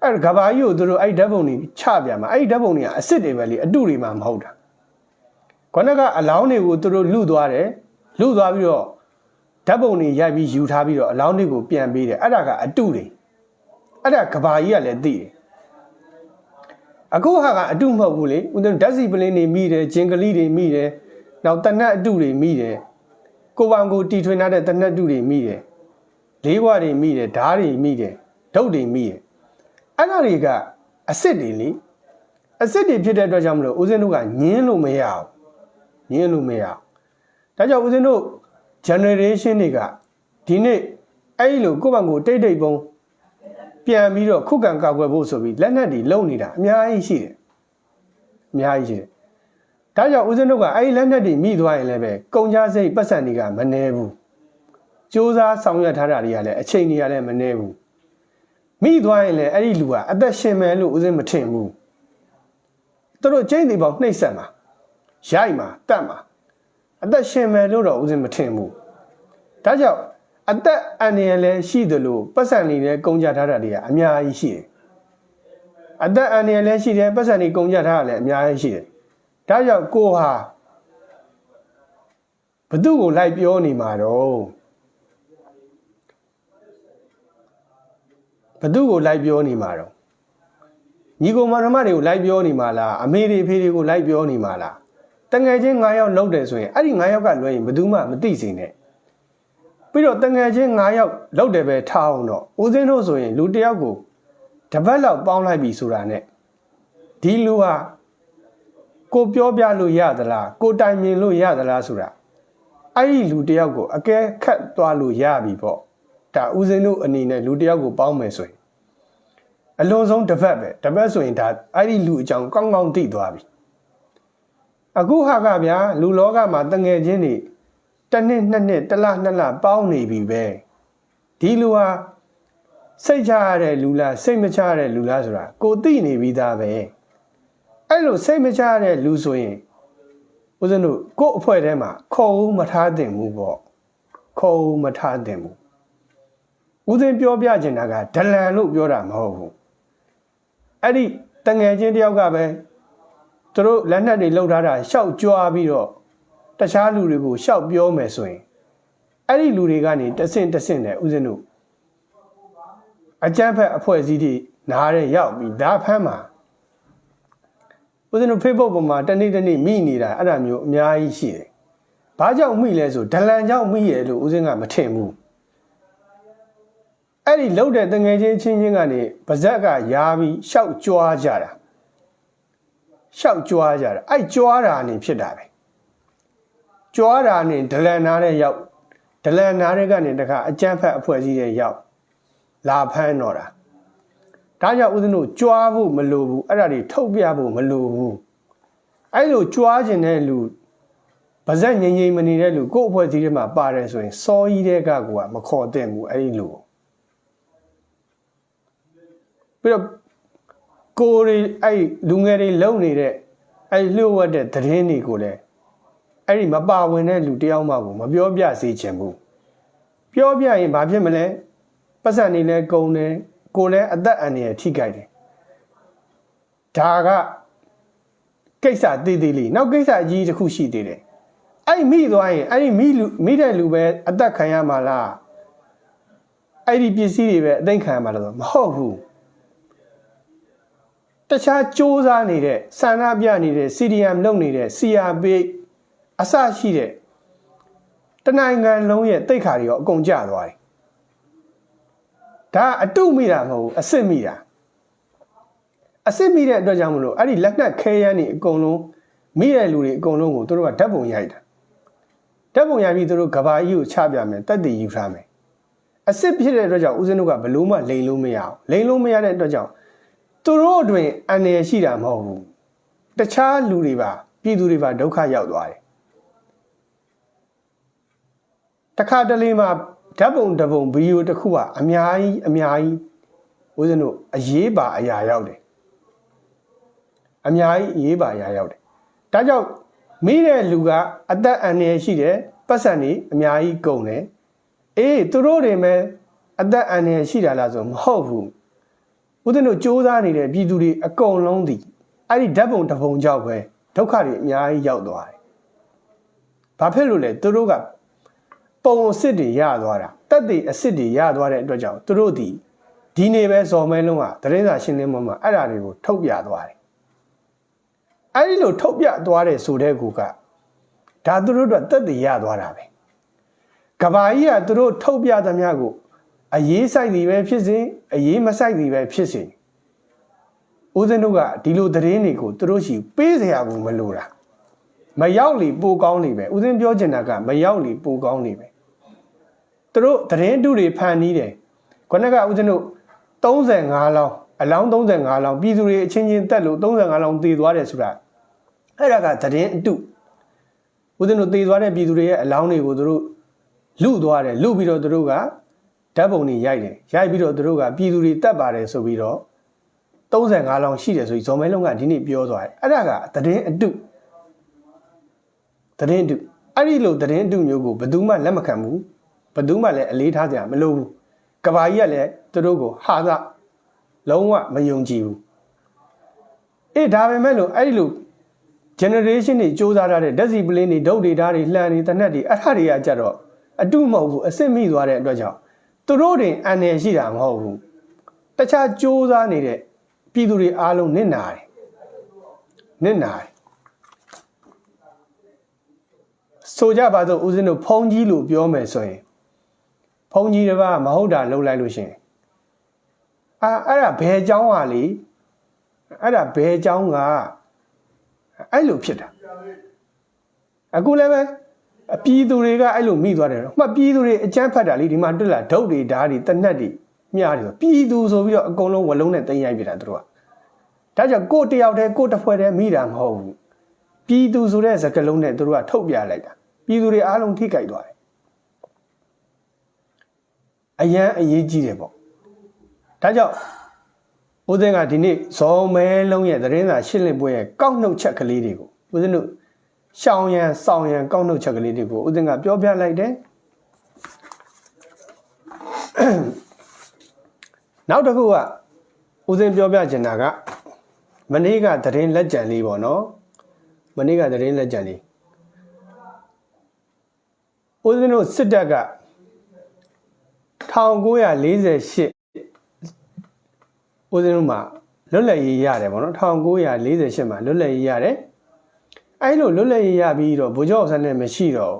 အဲ့ကဘာကြီးကိုသူတို့အဲ့ဓာတ်ပုံတွေချပြမှာအဲ့ဓာတ်ပုံတွေကအစ်စ်တွေပဲလေအတုတွေမှမဟုတ်တာခေါင်းကအလောင်းတွေကိုသူတို့လူသွားတယ်လူသွားပြီးတော့ဓာတ်ပုံတွေရိုက်ပြီးယူထားပြီးတော့အလောင်းတွေကိုပြန်ပေးတယ်အဲ့ဒါကအတုတွေအဲ့ဒါကဘာကြီးကလည်းသိတယ်အခုဟာကအတုမဟုတ်ဘူးလေဦးဇင်းဓာတ်စီပလင်းတွေမိတယ်ဂျင်ကလေးတွေမိတယ်နောက်တနတ်အတုတွေမိတယ်ကိုပောင်ကိုတီထွင်ထားတဲ့တနတ်တုတွေမိတယ်လေးဘွားတွေမိတယ်ဓားတွေမိတယ်ဒုတ်တွေမိတယ်အဲ့ဒါတွေကအစစ်တွေလေအစစ်တွေဖြစ်တဲ့အတွက်ကြောင့်မလို့ဦးဇင်းတို့ကညင်းလို့မရအောင်ညင်းလို့မရအောင်ဒါကြောင့်ဦးဇင်းတို့ generation တွေကဒီနေ့အဲ့လိုကိုယ့်ဘက်ကိုတိတ်တိတ်ပုံပြန်ပြီးတော့ခုခံကာကွယ်ဖို့ဆိုပြီးလက်နက်တွေလုံနေတာအများကြီးရှိတယ်အများကြီးရှိတယ်ဒါကြောင့်ဦးဇင်းတို့ကအဲ့ဒီလက်နက်တွေမိသွားရင်လည်းပဲကုန်ကြစိတ်ပတ်စံတွေကမနှဲဘူးစူးစမ်းဆောင်ရွက်ထားတာတွေကလည်းအချိန်တွေကလည်းမနှဲဘူးမိသွားရင်လည်းအဲ့ဒီလူကအသက်ရှင်မယ်လို့ဦးဇင်းမထင်ဘူးသူတို့ကျိန်းတွေပေါင်းနှိပ်စက်မှာရိုက်မှာတတ်မှာအသက်ရှင်မယ်လို့တော့ဦးဇင်းမထင်ဘူးဒါကြောင့်အသက်အန္တရာယ်လည်းရှိသလိုပတ်စံတွေလည်းကုန်ကြထားတာတွေကအများကြီးရှိတယ်အသက်အန္တရာယ်လည်းရှိတယ်ပတ်စံတွေကုန်ကြထားတာလည်းအများကြီးရှိတယ်ဒါကြောင့်ကိုဟာဘသူ့ကိုလိုက်ပြောနေမှာတော့ဘသူ့ကိုလိုက်ပြောနေမှာတော့ညီကောင်မတော်မတွေကိုလိုက်ပြောနေမှာလားအမေတွေဖေတွေကိုလိုက်ပြောနေမှာလားတငယ်ချင်း9ယောက်လောက်တယ်ဆိုရင်အဲ့ဒီ9ယောက်ကလွှဲရင်ဘယ်သူမှမသိစေနဲ့ပြီးတော့တငယ်ချင်း9ယောက်လောက်တယ်ပဲထားအောင်တော့ဦးစင်းတို့ဆိုရင်လူတစ်ယောက်ကိုတပတ်လောက်ပေါင်းလိုက်ပြီဆိုတာနဲ့ဒီလူဟာကိုပြောပြလို့ရသလားကိုတိုင်မြင်လို့ရသလားဆိုတာအဲ့ဒီလူတစ်ယောက်ကိုအကဲခတ်သွားလို့ရပြီပေါ့ဒါဦးစင်းတို့အနေနဲ့လူတစ်ယောက်ကိုပေါင်းမယ်ဆိုရင်အလုံးစုံတစ်ပတ်ပဲတစ်ပတ်ဆိုရင်ဒါအဲ့ဒီလူအကြောင်းကောင်းကောင်းသိသွားပြီအခုဟာကဗျာလူလောကမှာတငယ်ချင်းတွေတစ်နှစ်နှစ်နှစ်တစ်လနှစ်လပေါင်းနေပြီပဲဒီလူဟာစိတ်ချရတဲ့လူလားစိတ်မချရတဲ့လူလားဆိုတာကိုသိနေပြီးသားပဲအဲ့လိုစိတ်မချရတဲ့လူဆိုရင်ဦးဇင်းတို့ကို့အဖွဲ့ထဲမှာခေါ်ဦးမထားသင့်ဘူးပေါ့ခေါ်ဦးမထားသင့်ဘူးဦးဇင်းပြောပြချင်တာကဒလန်လို့ပြောတာမဟုတ်ဘူးအဲ့ဒီတငယ်ချင်းတယောက်ကပဲသူတို့လက်နက်တွေလှုပ်ထားတာရှောက်ကြွားပြီးတော့တခြားလူတွေကိုရှောက်ပြောမယ်ဆိုရင်အဲ့ဒီလူတွေကနေတဆင့်တဆင့်နဲ့ဦးဇင်းတို့အကြမ်းဖက်အဖွဲ့အစည်းတွေနားရဲရောက်ပြီးဒါဖမ်းမှာဦးဇင်းတို့ Facebook ပေါ်မှာတနေ့တနေ့မိနေတာအဲ့ဒါမျိုးအများကြီးရှိတယ်။ဘာကြောင့်မိလဲဆိုဒလန်ကြောင့်မိရလို့ဦးဇင်းကမထင်ဘူး။အဲ့ဒီလှုပ်တဲ့တငယ်ချင်းချင်းကနေပါဇက်ကယားပြီးရှောက်ကြွားကြတာရှောက်ကြွားကြတာအဲ့ကြွားတာနေဖြစ်တာပဲကြွားတာနေဒလန်နာတဲ့ရောက်ဒလန်နာတဲ့ကနေတခါအကြမ်းဖက်အဖွဲ့အစည်းတွေရောက်လာဖမ်းတော့တာဒါကြောင့်ဦးဇင်းတို့ကြွားဖို့မလိုဘူးအဲ့ဒါတွေထုတ်ပြဖို့မလိုဘူးအဲ့လိုကြွားခြင်းတဲ့လူပါဇက်ငြိမ်ငြိမ်မနေတဲ့လူကိုယ့်အဖွဲ့အစည်းထဲမှာပါတယ်ဆိုရင်စောကြီးတဲ့ကကူကမခေါ်တဲ့ဘူးအဲ့ဒီလူပြီးတော့ကိုရီအဲ့လူငယ်တွေလုံနေတဲ့အဲ့လှုပ်ဝက်တဲ့သတင်းတွေကိုလည်းအဲ့ဒီမပါဝင်တဲ့လူတယောက်မှကိုမပြောပြစေချင်ဘူးပြောပြရင်ဘာဖြစ်မလဲပတ်စံနေလဲကုန်တယ်ကိုလည်းအသက်အန္တရာယ်ထိခိုက်တယ်ဒါကကိစ္စသေးသေးလေးနောက်ကိစ္စအကြီးတစ်ခုရှိသေးတယ်အဲ့မိသွားရင်အဲ့ဒီမိတဲ့လူပဲအသက်ခံရမှာလားအဲ့ဒီပစ္စည်းတွေပဲအသိခံရမှာလားမဟုတ်ဘူးတခြားစ조사နေတဲ့ဆန္ဒပြနေတဲ့ CDM လုပ်နေတဲ့ CRP အစရှိတဲ့တနိုင်ငံလုံးရဲ့တိတ်ခါတွေရောအကုန်ကျသွားတယ်ဒါအတုမိတာမဟုတ်ဘူးအစစ်မိတာအစစ်မိတဲ့အတွက်ကြောင့်မလို့အဲ့ဒီလက်နက်ခဲယမ်းတွေအကုန်လုံးမိတဲ့လူတွေအကုန်လုံးကိုတို့ကဓာတ်ပုံရိုက်တာဓာတ်ပုံရိုက်ပြီးတို့ကဘာကြီးကိုချပြမယ်တက်တည်ယူထားမယ်အစစ်ဖြစ်တဲ့အတွက်ကြောင့်ဦးဇင်းတို့ကဘလို့မှလိန်လို့မရအောင်လိန်လို့မရတဲ့အတွက်ကြောင့်သူတို့အတွင်အန္တရာယ်ရှိတာမဟုတ်ဘူးတခြားလူတွေပါပြည်သူတွေပါဒုက္ခရောက်သွားတယ်တခါတလေမှာဓာတ်ပုံတပုံဗီဒီယိုတစ်ခုကအများကြီးဦးဇင်းတို့အရေးပါအရာရောက်တယ်အများကြီးအရေးပါအရာရောက်တယ် ဒါကြောင့်မိတဲ့လူကအသက်အန္တရာယ်ရှိတယ်ပတ်စံနေအများကြီးကုန်တယ်အေးသူတို့တွေမဲ့အသက်အန္တရာယ်ရှိတာလားဆိုမဟုတ်ဘူးဦးဇင်းတို့စ조사နေတဲ့ပြည်သူတွေအကုန်လုံးဒီအဲ့ဒီဓာတ်ပုံတစ်ပုံကြောက်ပဲဒုက္ခတွေအများကြီးရောက်သွားတယ်ဘာဖြစ်လို့လဲသူတို့ကပုံအစ်စ်တွေရသွားတာတက်တွေအစ်စ်တွေရသွားတဲ့အတွက်ကြောင့်သူတို့ဒီနေပဲဇော်မဲလုံးကသတင်းစာရှင်းလင်းပွဲမှာအဲ့ဓာတွေကိုထုတ်ပြသွားတယ်အဲ့ဒီလိုထုတ်ပြသွားတယ်ဆိုတဲ့ကူကဒါသူတို့တော့တက်တွေရသွားတာပဲကဘာကြီးကသူတို့ထုတ်ပြသမျှကိုအရေးဆိုင်သည်ပဲဖြစ်စေအရေးမဆိုင်သည်ပဲဖြစ်စေဦးဇင်းတို့ကဒီလိုသတင်းတွေကိုသူတို့ရှိပေးစရာဘူးမလိုတာမရောက်လီပိုကောင်းနေပဲဦးဇင်းပြောချင်တာကမရောက်လီပိုကောင်းနေပဲသူတို့သတင်းတုတွေဖန်နီးတယ်ခုနကဦးဇင်းတို့35လောင်းအလောင်း35လောင်းပြည်သူတွေအချင်းချင်းတက်လို့35လောင်းတည်သွားတယ်ဆိုတာအဲ့ဒါကသတင်းအတုဦးဇင်းတို့တည်သွားတဲ့ပြည်သူတွေရဲ့အလောင်းတွေကိုသူတို့လူသွားတယ်လူပြီးတော့သူတို့ကဓာတ်ပုံတွေရိုက်တယ်ရိုက်ပြီးတော့သူတို့ကပြည်သူတွေတက်ပါတယ်ဆိုပြီးတော့35လောင်းရှိတယ်ဆိုပြီးဇော်မဲလုံးကဒီနေ့ပြောသွားတယ်အဲ့ဒါကသတင်းအတုသတင်းအတုအဲ့ဒီလိုသတင်းအတုမျိုးကိုဘယ်သူမှလက်မခံဘူးဘယ်သူမှလည်းအလေးထားကြမလို့ဘူးကဘာကြီးကလည်းသူတို့ကိုဟာသလုံးဝမယုံကြည်ဘူးအေးဒါပေမဲ့လို့အဲ့ဒီလို generation တွေစ조사ထားတဲ့ဓာတ်စီပလင်းတွေဒုတ်တွေဓာတ်တွေလှန်တွေတနက်တွေအဲ့ဒါတွေကကြတော့အတုမဟုတ်ဘူးအစ်စ်မိသွားတဲ့အတွက်ကြောင့်သူတို့တွေအန္တရာယ်ရှိတာမဟုတ်ဘူးတခြားစ조사နေတဲ့ပြည်သူတွေအားလုံးနစ်နာတယ်ဆိုကြပါစို့ဦးဇင်းတို့ဖုံးကြီးလို့ပြောမယ်ဆိုရင်ဖုံးကြီးတစ်ပါးမဟုတ်တာလှုပ်လိုက်လို့ရှင်အဲ့ဒါဘယ်เจ้าကလေအဲ့ဒါဘယ်เจ้าကအဲ့လိုဖြစ်တာအခုလည်းပဲပြည်သူတွေကအဲ့လိုမိသွားတယ်တော့မှပြည်သူတွေအကြမ်းဖက်တာလေဒီမှာတွေ့လာဒုတ်တွေဓာတ်တွေတနက်တွေမြားတွေပြည်သူဆိုပြီးတော့အကုန်လုံးဝလုံးနဲ့တင်ရိုက်ပြတာတို့ကဒါကြောင့်ကိုတယောက်တည်းကိုတစ်ဖွဲ့တည်းမိတာမဟုတ်ဘူးပြည်သူဆိုတဲ့စကားလုံးနဲ့တို့ကထုတ်ပြလိုက်တာပြည်သူတွေအားလုံးထိကြိုက်သွားတယ်အရန်အရေးကြီးတယ်ပေါ့ဒါကြောင့်ဦးဇင်းကဒီနေ့ဇော်မဲလုံးရဲ့သတင်းစာရှင်းလင်းပွဲရဲ့ကောက်နှုတ်ချက်ကလေးတွေကိုဦးဇင်းတို့ရှောင်းရန်စောင်းရန်ကောက်နှုတ်ချက်ကလေးတွေကိုဦးဇင်းကပြောပြလိုက်တယ်နောက်တစ်ခုကဦးဇင်းပြောပြချင်တာကမနေ့ကသတင်းလက်ကျန်လေးပေါ့နော်မနေ့ကသတင်းလက်ကျန်လေးဦးဇင်းတို့စစ်တပ်က1948ဦးဇင်းတို့မှာလွတ်လပ်ရေးရတယ်ပေါ့နော်1948မှာလွတ်လပ်ရေးရတယ်အဲ့လိုလွတ်လပ်ရေးရပြီးတော့ဗိုလ်ချုပ်အောင်ဆန်းနဲ့မရှိတော့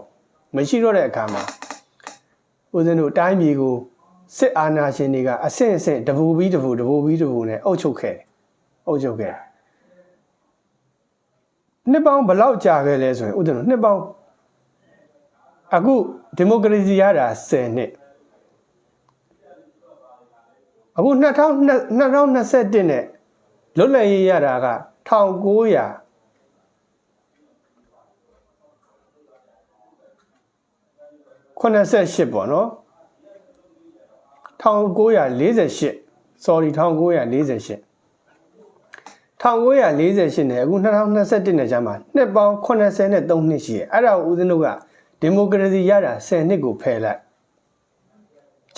တဲ့အခါမှာဦးဇင်းတို့တိုင်းပြည်ကိုစစ်အာဏာရှင်တွေကအဆင့်အဆင့်တဘူပြီးတဘူနဲ့အုပ်ချုပ်ခဲ့တယ်နှစ်ပေါင်းဘယ်လောက်ကြာခဲ့လဲဆိုရင်ဦးဇင်းတို့နှစ်ပေါင်းအခုဒီမိုကရေစီရတာ10နှစ်အခု2021နဲ့လွတ်လပ်ရေးရတာက1988ပေါ့နော်1948 sorry 1948နဲ့အခု2021နဲ့ကြာမှာနှစ်ပေါင်း83နှစ်ရှိတယ်အဲ့ဒါကိုဦးဇင်းတို့ကဒီမိုကရေစီရတာ10နှစ်ကိုဖယ်လိုက်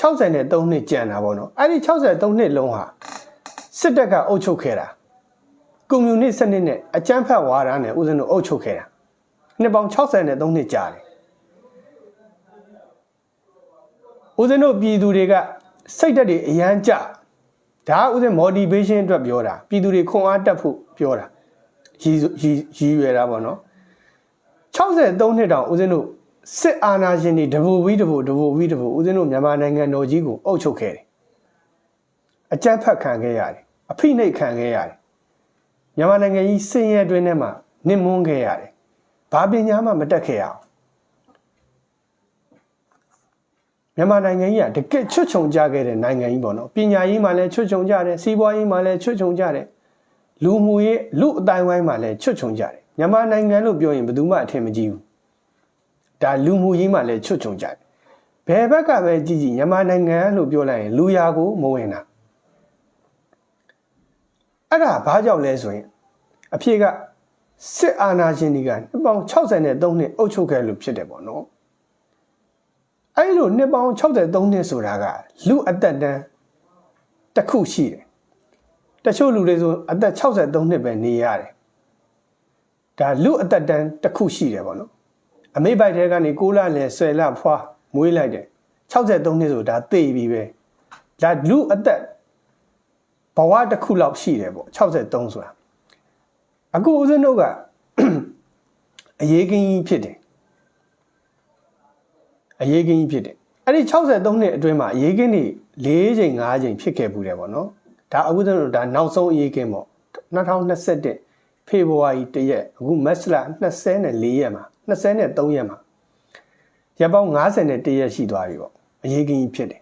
63နှစ်ကျန်တာပေါ့နော်အဲ့ဒီ63နှစ်လုံးဟာစစ်တပ်ကအုပ်ချုပ်ခဲ့တာကွန်မြူနစ်စနစ်နဲ့အကြမ်းဖက်ဝါဒနဲ့ဦးဇင်းတို့အုပ်ချုပ်ခဲ့တာနှစ်ပေါင်း63နှစ်ကြာတယ်ဦးဇင်းတို့ပြည်သူတွေကစိတ်ဓာတ်တွေအရန်ကြဒါကဦးဇင်း motivation အတွက်ပြောတာပြည်သူတွေခွန်အားတက်ဖို့ပြောတာရည်ရွယ်တာပေါ့နော်63နှစ်တောင်ဦးဇင်းတို့စစ်အာဏာရှင်တွေတဘူပြီးတဘူဦးဇင်းတို့မြန်မာနိုင်ငံတော်ကြီးကိုအုပ်ချုပ်ခဲ့တယ်အကြမ်းဖက်ခံခဲ့ရတယ်အဖိနှိပ်ခံခဲ့ရတယ်မြန်မာနိုင်ငံကြီးစင်ရဲတွင်းထဲမှာနစ်မွန်းခဲ့ရတယ်ဘာပညာမှမတတ်ခဲ့ရအောင်မြန်မာနိုင်ငံကြီးကတကယ်ချွတ်ချုံကြခဲ့တဲ့နိုင်ငံကြီးပေါ့နော်ပညာရေးမှာလည်းချွတ်ချုံကြတယ်စီးပွားရေးမှာလည်းချွတ်ချုံကြတယ်လူမှုရေးလူအတိုင်းဝိုင်းမှာလည်းချွတ်ချုံကြတယ်မြန်မာနိုင်ငံလို့ပြောရင်ဘယ်သူမှအထင်မကြီးဘူးဒါလူမှုရေးမှာလည်းချွတ်ချုံကြတယ်ဘယ်ဘက်ကပဲကြည့်မြန်မာနိုင်ငံလို့ပြောလိုက်ရင်လူရာကိုမဝင်တာအဲ့ဒါဘာကြောင့်လဲဆိုရင်အဖြစ်က စစ်အာဏာရှင်တွေကနှစ်ပေါင်း63နှစ်အုပ်ချုပ်ခဲ့လို့ဖြစ်တယ်ပေါ့နော်အဲ့လိုနှစ်ပေါင်း63နှစ်ဆိုတာကလူအသက်တန်းတစ်ခုရှိတယ်တချို့လူတွေဆိုအသက်63နှစ်ပဲနေရတယ်ဒါလူအသက်တန်းတစ်ခုရှိတယ်ပေါ့နော်အမေပိုက်ထဲကနေ6လလယ်10လဖွာမွေးလိုက်တယ်63နှစ်ဆိုဒါသိပြီပဲဒါလူအသက်ဘဝတစ်ခုလောက်ရှိတယ်ပေါ့63ဆိုတာအခုဦးဇင်းတို့ကအရေးကင်းကြီးဖြစ်တယ်အရေးကင်းကြီးဖြစ်တယ်အဲ့ဒီ63နှစ်အတွင်းမှာအရေးကင်းတွေ4ချိန်5ချိန်ဖြစ်ခဲ့ဘူးတယ်ပေါ့နော်ဒါအခုတို့ဒါနောက်ဆုံးအရေးကင်းပေါ့2021ဖေဖော်ဝါရီ1ရက်အခုမတ်လ24ရက်မှာ23ရက်မှာရက်ပေါင်း51ရက်ရှိသွားပြီပေါ့အရေးကင်းကြီးဖြစ်တယ်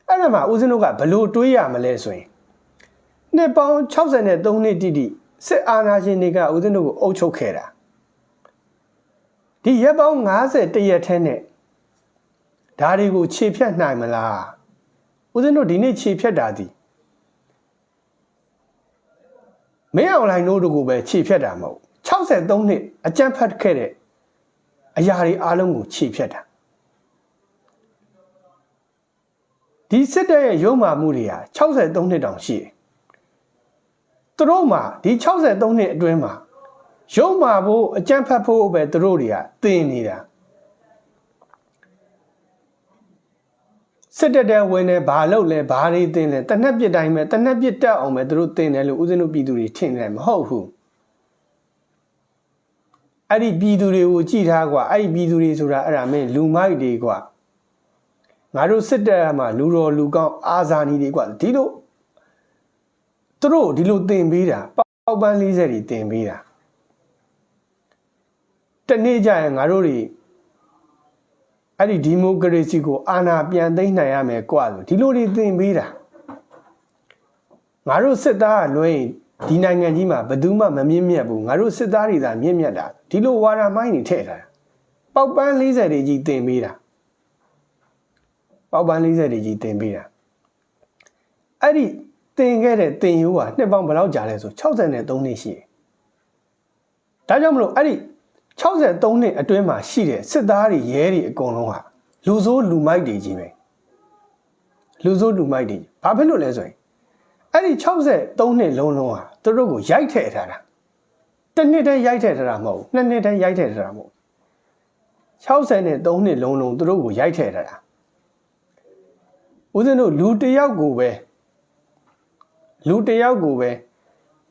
အဲ့ဒါမှာဦးဇင်းတို့ကဘလို့တွေးရမလဲဆိုရင်နှစ်ပေါင်း63နှစ်တိတိစစ်အာဏာရှင်တွေကဦးဇင်းတို့ကိုအုပ်ချုပ်ခဲ့တာဒီရက်ပေါင်း51ရက်ထဲနဲ့ဒါတွေကိုခြေဖြတ်နိုင်မလားဦးဇင်းတို့ဒီနေ့ခြေဖြတ်တာဒီမင်းအွန်လိုင်းတို့ကိုပဲခြေဖြတ်တာမဟုတ်63နှစ်အကြမ်းဖက်ခဲ့တဲ့အရာတွေအားလုံးကိုခြေဖြတ်တာဒီစစ်တပ်ရဲ့ရုံမာမှုတွေဟာ63နှစ်တောင်ရှိတယ်သူတို့မှာဒီ63နှစ်အတွင်းမှာရုံမာဖို့အကြမ်းဖက်ဖို့ပဲသူတို့တွေကတင်နေတာစစ်တပ်တဲ့ဝင်နေဘာလုပ်လဲဘာတွေတင်လဲတနက်ပြစ်တိုင်းပဲတနက်ပြစ်တက်အောင်ပဲသူတို့တင်တယ်လို့ဦးဇင်းတို့ပြည်သူတွေထင်တယ်မဟုတ်ဘူးအဲ့ဒီပြည်သူတွေကိုကြည်ထားကွာအဲ့ဒီပြည်သူတွေဆိုတာအဲ့ဒါမင်းလူမိုက်တွေကွာငါတို့စစ်တပ်မှာလူတော်လူကောင်းအာဇာနည်တွေကွာဒီလိုသူတို့ဒီလိုတင်ပေးတာပေါက်ပန်း40တွေတင်ပေးတာတနေ့ကျရင်ငါတို့တွေအဲ့ဒီဒီမိုကရေစီကိုအာဏာပြန်သိမ်းနိုင်ရမယ်ကွာလို့ဒီလိုတွေတင်ပေးတာငါတို့စစ်သားကလွှဲရင်ဒီနိုင်ငံကြီးမှာဘယ်သူမှမမြင့်မြတ်ဘူးငါတို့စစ်သားတွေသာမြင့်မြတ်တာဒီလိုဝါဒမိုင်းတွေထည့်ထားတာပေါက်ပန်း40တွေကြီးတင်ပေးတာပေါက်ပန်း40တွေကြီးတင်ပေးတာအဲ့ဒီတင်ခဲ့တဲ့တင်ရိုးကနှစ်ပေါင်းဘယ်လောက်ကြာလဲဆို63နှစ်ရှိတယ်ဒါကြောင့်မလို့အဲ့ဒီ63နှစ်အတွင်းမှာရှိတဲ့စစ်သားတွေရဲတွေအကုန်လုံးဟာလူဆိုးလူမိုက်တွေကြီးပဲလူဆိုးလူမိုက်တွေဘာဖြစ်လို့လဲဆိုရင်အဲ့ဒီ63နှစ်လုံးလုံးဟာသူတို့ကိုရိုက်ထည့်ထားတာတစ်နှစ်တည်းရိုက်ထည့်ထားတာမဟုတ်ဘူးနှစ်နှစ်တည်းရိုက်ထည့်ထားတာမဟုတ်63နှစ်လုံးလုံးသူတို့ကိုရိုက်ထည့်ထားတာဦးဇင်းတို့လူတယောက်ကိုပဲ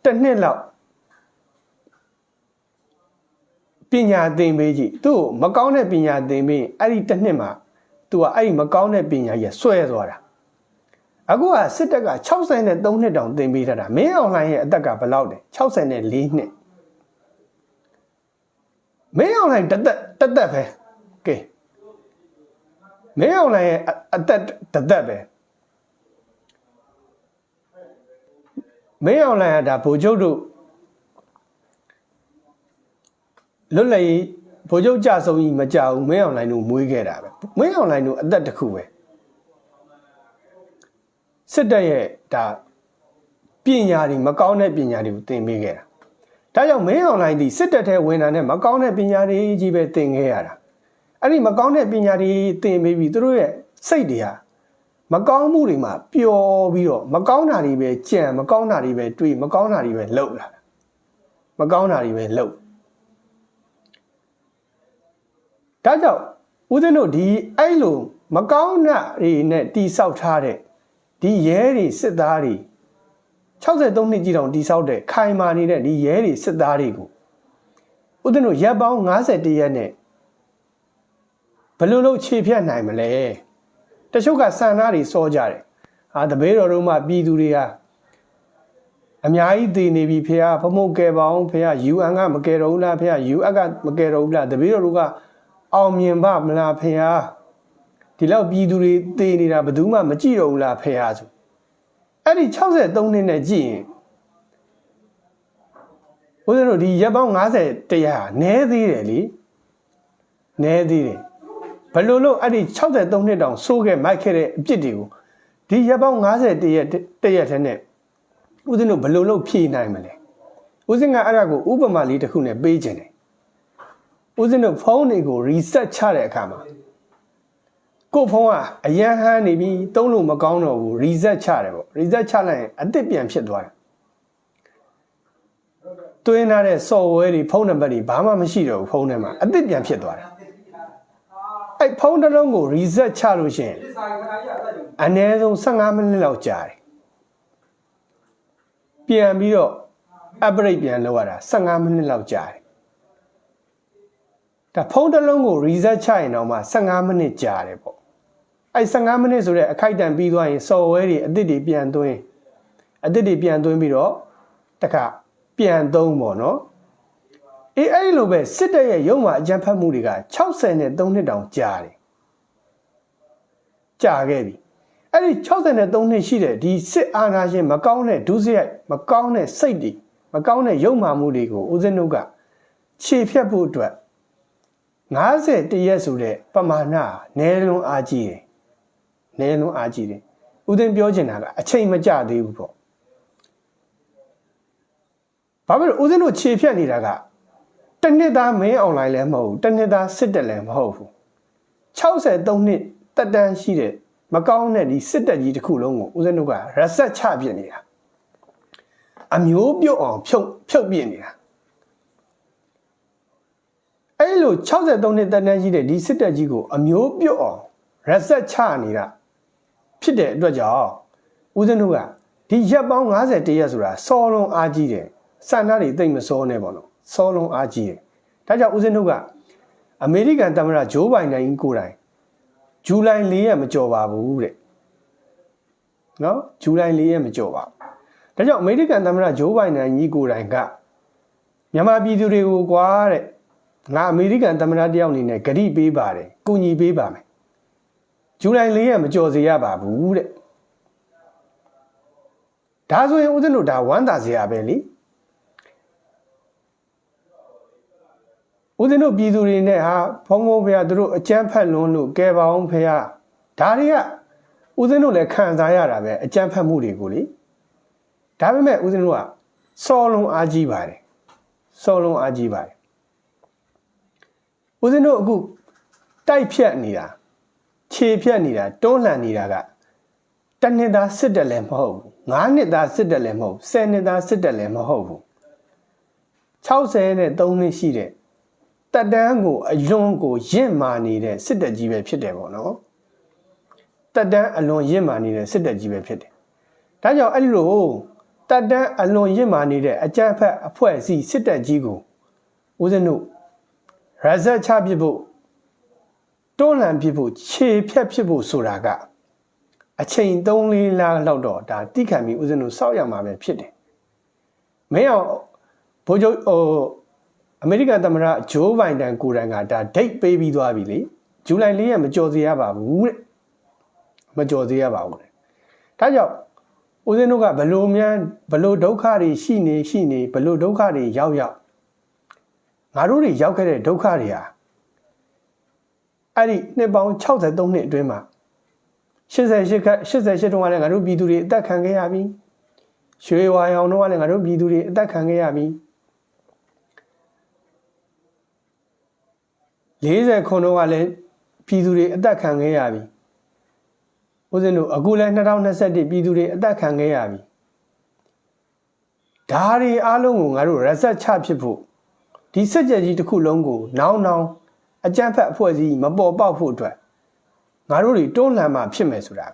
တစ်နှစ်လောက်ပညာသင်ပေးကြည့်သူ့မကောင်းတဲ့ပညာသင်ပေးအဲ့ဒီတစ်နှစ်မှာသူကအဲ့ဒီမကောင်းတဲ့ပညာကြီးဆွဲသွားတာအခုကစစ်တပ်က63နှစ်တောင်သင်ပေးထားတာမင်းအောင်လှိုင်ရဲ့အသက်ကဘယ်လောက်လဲ64နှစ်မင်းအောင်လှိုင်တသက်ပဲကဲမင်းအောင်လှိုင်ရဲ့အသက်တသက်ပဲမင်းအောင်လှိုင်ကဒါဗိုလ်ချုပ်တို့လွတ်လပ်ရေးဗိုလ်ချုပ်ကြဆုံးကြီးမကြောက်ဘူးမင်းအောင်လှိုင်တို့မွေးခဲ့တာပဲမင်းအောင်လှိုင်တို့အသက်တစ်ခုပဲစစ်တပ်ရဲ့ဒါပညာတွေမကောင်းတဲ့ပညာတွေကိုသင်ပေးခဲ့တာဒါကြောင့်မင်းအောင်လှိုင်ဒီစစ်တပ်ထဲဝင်တာနဲ့မကောင်းတဲ့ပညာတွေကြီးပဲသင်ခဲ့ရတာအဲ့ဒီမကောင်းတဲ့ပညာတွေသင်ပေးပြီးသူတို့ရဲ့စိတ်တွေဟာမကောင်းမှုတွေမှာပျော်ပြီးတော့မကောင်းတာတွေပဲကြံမကောင်းတာတွေပဲတွေးမကောင်းတာတွေပဲလုပ်လာတာမကောင်းတာတွေပဲလုပ်ဒါကြောင့်ဦးဇင်းတို့ဒီအဲ့လိုမကောင်းတာတွေနဲ့တိဆောက်ထားတဲ့ဒီရဲတွေစစ်သားတွေ63နှစ်ကြီးတောင်တိဆောက်တဲ့ခိုင်မာနေတဲ့ဒီရဲတွေစစ်သားတွေကိုဦးဇင်းတို့ရပ်ပေါင်း51ရက်နဲ့ဘယ်လိုလုပ်ခြေဖြတ်နိုင်မလဲတချို့ကစံနာတွေစောကြတယ်ဟာတပည့်တော်တို့မှပြည်သူတွေဟာအများကြီးတည်နေပြီဖေဟာဖမို့ကဲပါအောင်ဖေဟာ UN ကမကဲတော့ဘူးလားဖေဟာ UN ကမကဲတော့ဘူးလားတပည့်တော်တို့ကအောင်မြင်ပါမလားဖေဟာဒီလောက်ပြည်သူတွေတည်နေတာဘယ်သူမှမကြည့်တော့ဘူးလားဖေဟာဆိုအဲ့ဒီ63နှစ်နဲ့ကြည့်ရင်ဘုရားတို့ဒီရက်ပေါင်း50တရားနည်းသေးတယ်လीနည်းသေးတယ်ဘယ်လိုလို့အဲ့ဒီ63နှစ်တောင်စိုးခဲ့မိုက်ခဲ့တဲ့အပြစ်တွေကိုဒီရက်ပေါင်း50တရက်ထဲနဲ့ဦးဇင်းတို့ဘယ်လိုလုပ်ဖြေနိုင်မလဲ ဦးစင်းကအဲ့ဒါကိုဥပမာလေးတစ်ခုနဲ့ပေးခြင်းတယ်ဦးစင်းတို့ဖုန်းတွေကို reset ချတဲ့အခါမှာကို့ဖုန်းကအရန်ဟန်းနေပြီးသုံးလို့မကောင်းတော့ဘူး reset ချတယ်ပေါ့ reset ချလိုက်ရင်အသစ်ပြန်ဖြစ်သွားတယ်တွင်းထားတဲ့ software တွေဖုန်းနံပါတ်တွေဘာမှမရှိတော့ဘူးဖုန်းထဲမှာအသစ်ပြန်ဖြစ်သွားတယ်အဲ့ဖုန်းတစ်လုံးကို reset ချလို့ရှိရင်အနည်းဆုံး15မိနစ်လောက်ကြာတယ်ပြန်ပြီးတော့ upgrade ပြန်လုပ်ရတာ15မိနစ်လောက်ကြာတယ်ဒါဖုန်းတစ်လုံးကို reset ချရင်တော့မှ15မိနစ်ကြာတယ်ပေါ့အဲ့15မိနစ်ဆိုတဲ့အခိုက်အတန့်ပြီးသွားရင် software တွေအသစ်တွေပြန်သွင်းပြီးတော့တခါပြန်သုံးပေါ့နော်အဲ့လိုပဲစစ်တပ်ရဲ့ရုံးမှာအကြမ်းဖက်မှုတွေက63နှစ်တောင်ကြာတယ်ကြာခဲ့ပြီအဲ့ဒီ63နှစ်ရှိတဲ့ဒီစစ်အာဏာရှင်မကောင်းတဲ့ဒုစရိုက်မကောင်းတဲ့စိတ်တွေမကောင်းတဲ့ရုံးမာမှုတွေကိုဦးဇင်းတို့ကခြေဖြတ်ဖို့အတွက်50တရက်ဆိုတဲ့ပမာဏနည်းလွန်းအားကြီးတယ်ဦးဇင်းပြောချင်တာကအချိန်မကျသေးဘူးပေါ့ဘာဖြစ်လို့ဦးဇင်းတို့ခြေဖြတ်နေတာကတနှစ်သားမင်းအွန်လိုင်းလည်းမဟုတ်ဘူးတနှစ်သားစစ်တက်လည်းမဟုတ်ဘူး63နှစ်တက်တန်းရှိတဲ့မကောင်းတဲ့ဒီစစ်တက်ကြီးတစ်ခုလုံးကိုဦးဇင်းတို့ကရက်ဆက်ချပြနေတာအမျိုးပြုတ်အောင်ဖြုတ်ပြနေတာအဲ့လို63နှစ်တက်တန်းရှိတဲ့ဒီစစ်တက်ကြီးကိုအမျိုးပြုတ်အောင်ရက်ဆက်ချနေတာဖြစ်တဲ့အတွက်ကြောင့်ဦးဇင်းတို့ကဒီရက်ပေါင်း50တရက်ဆိုတာစောလုံးအားကြီးတယ်စံနာတွေတိတ်မစောနဲ့ပေါ့နော်စောလုံးအားကြီးတယ်ဒါကြောင့်ဦးဇင်းတို့ကအမေရိကန်သမ္မတဂျိုးဘိုင်ဒန်ကိုယ်တိုင်ဇူလိုင်4ရက်မကျော်ပါဘူးတဲ့နော်ဇူလိုင်4ရက်မကျော်ပါဘူးဒါကြောင့်အမေရိကန်သမ္မတဂျိုးဘိုင်ဒန်ကြီးကိုယ်တိုင်ကမြန်မာပြည်သူတွေကိုကွာတဲ့ငါအမေရိကန်သမ္မတတယောက်အနေနဲ့ဂရုပေးပါတယ်ကူညီပေးပါမယ်ဇူလိုင်4ရက်မကျော်စေရပါဘူးတဲ့ဒါဆိုရင်ဦးဇင်းတို့ဒါဝမ်းသာစရာပဲလေဦးဇင်းတို့ပြည်သူတွေနဲ့ဟာဘုံဖေသူတို့အကြမ်းဖက်လွန်းလို့ကဲပါအောင်ဖေဒါတွေကဦးဇင်းတို့လည်းခံစားရတာပဲအကြမ်းဖက်မှုတွေကိုလေဒါပေမဲ့ဦးဇင်းတို့ကစောလုံးအားကြီးပါတယ်ဦးဇင်းတို့အခုတိုက်ဖြတ်နေတာခြေဖြတ်နေတာတွန်းလှန်နေတာကတနှစ်သားစစ်တက်လည်းမဟုတ်ဘူး9နှစ်သားစစ်တက်လည်းမဟုတ်10နှစ်သားစစ်တက်လည်းမဟုတ်ဘူး63နှစ်ရှိတဲ့တက်တန်းကိုအလွန်ကိုရင့်မာနေတဲ့စစ်တပ်ကြီးပဲဖြစ်တယ်ပေါ့နော်တက်တန်းအလွန်ရင့်မာနေတဲ့စစ်တပ်ကြီးပဲဖြစ်တယ်ဒါကြောင့်အဲ့လိုတက်တန်းအလွန်ရင့်မာနေတဲ့အကြမ်းဖက်အဖွဲ့အစည်းစစ်တပ်ကြီးကိုဦးဇင်းတို့ရက်ဆက်ချပစ်ဖို့တွန်းလှန်ပစ်ဖို့ခြေဖြတ်ပစ်ဖို့ဆိုတာကအချိန်3-4လလောက်တော့ဒါတိခံပြီးဦးဇင်းတို့စောက်ရမှာပဲဖြစ်တယ်မင်းအောင်ဘိုးချုပ်အမေရိကန်သမ္မတဂျိုးဘိုင်ဒန်ကိုယ်တိုင်ကဒါဒိတ်ပေးပြီးသွားပြီလေဇူလိုင်4ရက်မကျော်စေရပါဘူးတဲ့ဒါကြောင့်ဦးဇင်းတို့ကဘလို့ဒုက္ခတွေရှိနေဘလို့ဒုက္ခတွေရောက်ငါတို့တွေရောက်ခဲ့တဲ့ဒုက္ခတွေဟာအဲ့ဒီနှစ်ပေါင်း63နှစ်အတွင်းမှာ88တုန်းကလည်းငါတို့ပြည်သူတွေအသက်ခံခဲ့ရပြီရွှေဝါရောင်တုန်းကလည်းငါတို့ပြည်သူတွေအသက်ခံခဲ့ရပြီ40ခုတော့ကလည်းပြည်သူတွေအသက်ခံခဲ့ရပြီဦးဇင်းတို့အခုလည်း2021ပြည်သူတွေအသက်ခံခဲ့ရပြီဒါတွေအားလုံးကိုငါတို့ရက်ဆက်ချဖြစ်ဖို့ဒီစက်ကြကြီးတစ်ခုလုံးကိုနောင်အကြမ်းဖက်အဖွဲ့အစည်းမပေါ်ပေါက်ဖို့အတွက်ငါတို့တွေတွန်းလှန်မှဖြစ်မယ်ဆိုတာ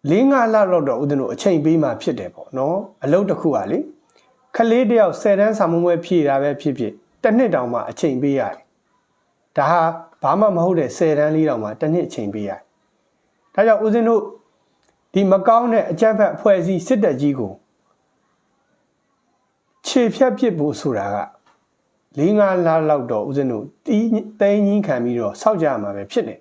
4-5 လလောက်တော့ဦးဇင်းတို့အချိန်ပေးမှဖြစ်တယ်ပေါ့နော်အလုပ်တစ်ခုကလေခလေးတယောက်10တန်းစာမွေးဖြည့်တာပဲဖြစ်တစ်နှစ်တောင်မှအချိန်ပေးရတယ်ဒါဟာဘာမှမဟုတ်တဲ့10တန်းလေးတောင်မှတစ်နှစ်အချိန်ပေးရတယ်ဒါကြောင့်ဦးဇင်းတို့ဒီမကောင်းတဲ့အကြမ်းဖက်အဖွဲ့အစည်းစစ်တပ်ကြီးကိုခြေဖြတ်ပစ်ဖို့ဆိုတာက4-5 လလောက်တော့ဦးဇင်းတို့သိင်းကြီးခံပြီးတော့စောက်ကြမှာပဲဖြစ်တယ်